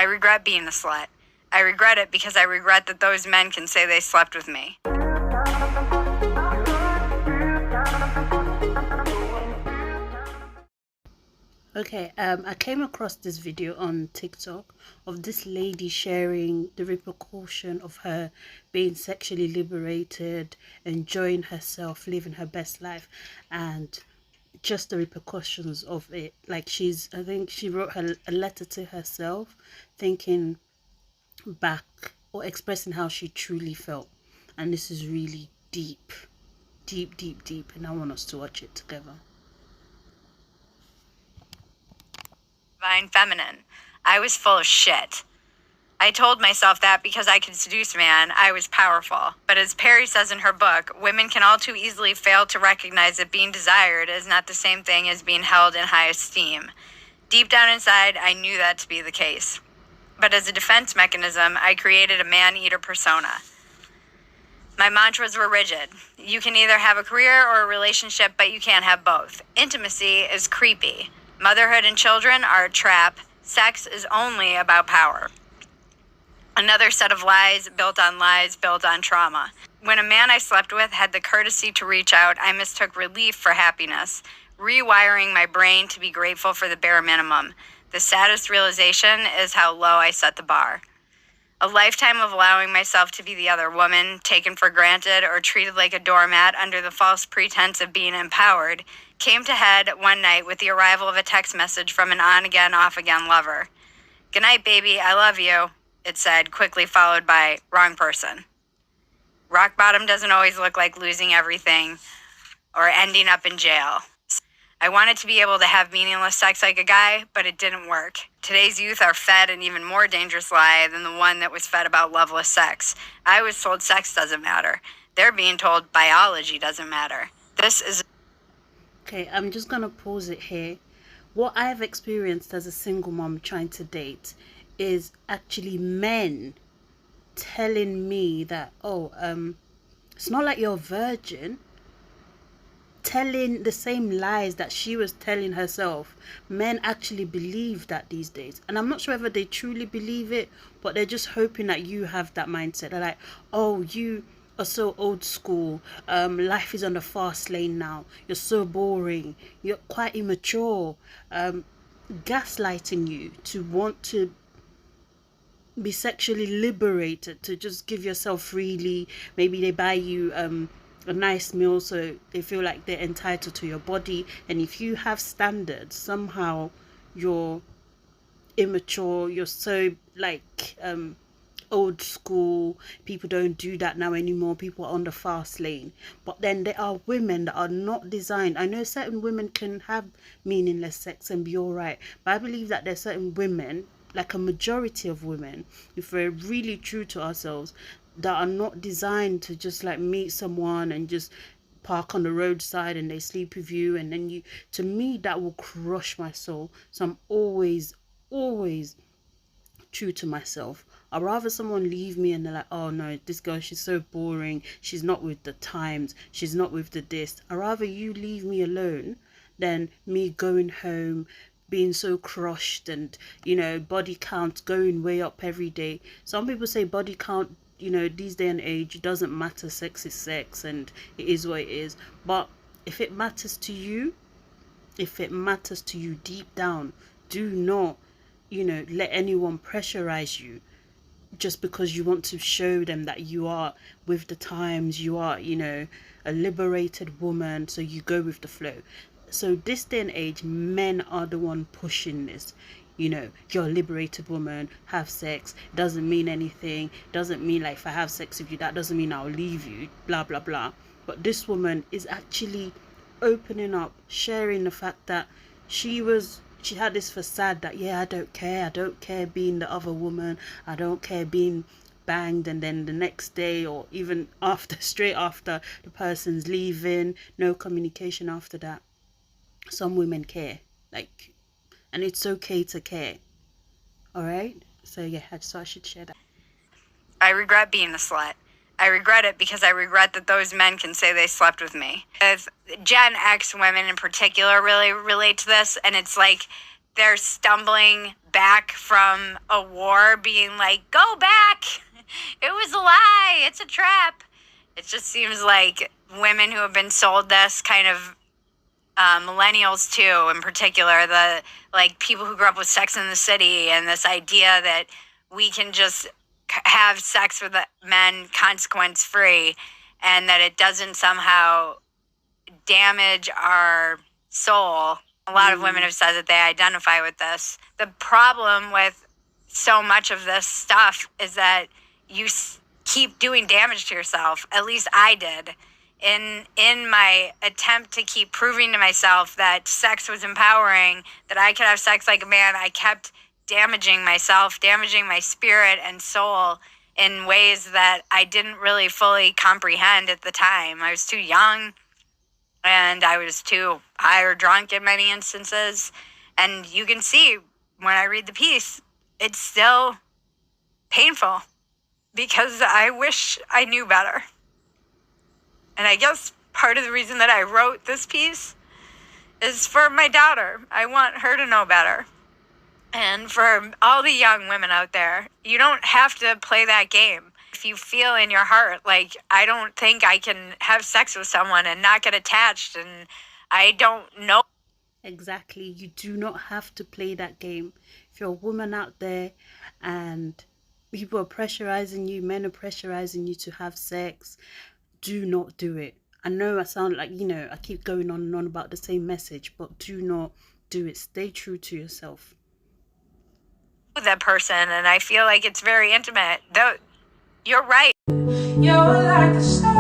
I regret being a slut. I regret it because I regret that those men can say they slept with me. Okay, I came across this video on TikTok of this lady sharing the repercussion of her being sexually liberated, enjoying herself, living her best life, and just the repercussions of it. Like I think she wrote a letter to herself, thinking back or expressing how she truly felt. And this is really deep, deep, deep, deep, and I want us to watch it together. Divine feminine. I was full of shit. I told myself that because I could seduce man, I was powerful. But as Perry says in her book, women can all too easily fail to recognize that being desired is not the same thing as being held in high esteem. Deep down inside, I knew that to be the case. But as a defense mechanism, I created a man-eater persona. My mantras were rigid. You can either have a career or a relationship, but you can't have both. Intimacy is creepy. Motherhood and children are a trap. Sex is only about power. Another set of lies built on trauma. When a man I slept with had the courtesy to reach out, I mistook relief for happiness, rewiring my brain to be grateful for the bare minimum. The saddest realization is how low I set the bar. A lifetime of allowing myself to be the other woman, taken for granted or treated like a doormat under the false pretense of being empowered, came to head one night with the arrival of a text message from an on-again, off-again lover. "Good night, baby, I love you," it said, quickly followed by, "Wrong person." Rock bottom doesn't always look like losing everything or ending up in jail. I wanted to be able to have meaningless sex like a guy, but it didn't work. Today's youth are fed an even more dangerous lie than the one that was fed about loveless sex. I was told sex doesn't matter. They're being told biology doesn't matter. This is... Okay, I'm just gonna pause it here. What I've experienced as a single mom trying to date is actually men telling me that, it's not like you're a virgin. Telling the same lies that she was telling herself. Men actually believe that these days, and I'm not sure whether they truly believe it, but they're just hoping that you have that mindset. They're like, "Oh, you are so old school, life is on the fast lane now, you're so boring, you're quite immature," gaslighting you to want to be sexually liberated, to just give yourself freely. Maybe they buy you a nice meal so they feel like they're entitled to your body, and if you have standards, somehow you're immature, you're so like old school. People don't do that now anymore. People are on the fast lane. But then there are women that are not designed. I know certain women can have meaningless sex and be all right, but I believe that there's certain women, like a majority of women, if we're really true to ourselves, that are not designed to just like meet someone and just park on the roadside and they sleep with you, and then you, to me, that will crush my soul. So I'm always true to myself. I'd rather someone leave me and they're like, "Oh no, this girl, she's so boring, she's not with the times, she's not with the this." I'd rather you leave me alone than me going home being so crushed and, body count going way up every day. Some people say body count, these day and age, it doesn't matter. Sex is sex and it is what it is. But if it matters to you deep down, do not, let anyone pressurize you just because you want to show them that you are with the times, you are, a liberated woman, so you go with the flow. So this day and age, men are the one pushing this. You're a liberated woman, have sex, doesn't mean anything, doesn't mean like if I have sex with you, that doesn't mean I'll leave you, blah blah blah. But this woman is actually opening up, sharing the fact that she had this facade that, yeah, I don't care being the other woman, I don't care being banged, and then the next day or even after, straight after, the person's leaving, no communication after that. Some women care, and it's okay to care. All right, so yeah, I just thought I should share that. I regret being a slut. I regret it because I regret that those men can say they slept with me. Gen X women in particular really relate to this, and it's like they're stumbling back from a war being like, go back. It was a lie. It's a trap. It just seems like women who have been sold this kind of millennials too, in particular, the like people who grew up with Sex in the City and this idea that we can just have sex with men consequence free and that it doesn't somehow damage our soul. A lot of women have said that they identify with this. The problem with so much of this stuff is that you keep doing damage to yourself. At least I did. In my attempt to keep proving to myself that sex was empowering, that I could have sex like a man, I kept damaging myself, damaging my spirit and soul in ways that I didn't really fully comprehend at the time. I was too young and I was too high or drunk in many instances. And you can see when I read the piece, it's still painful because I wish I knew better. And I guess part of the reason that I wrote this piece is for my daughter. I want her to know better. And for all the young women out there, you don't have to play that game. If you feel in your heart, like, I don't think I can have sex with someone and not get attached, and I don't know. Exactly. You do not have to play that game. If you're a woman out there and people are pressurizing you, men are pressurizing you to have sex, do not do it. I know I sound like, I keep going on and on about the same message, but do not do it. Stay true to yourself. That person, and I feel like it's very intimate. Though you're right. You're like a star.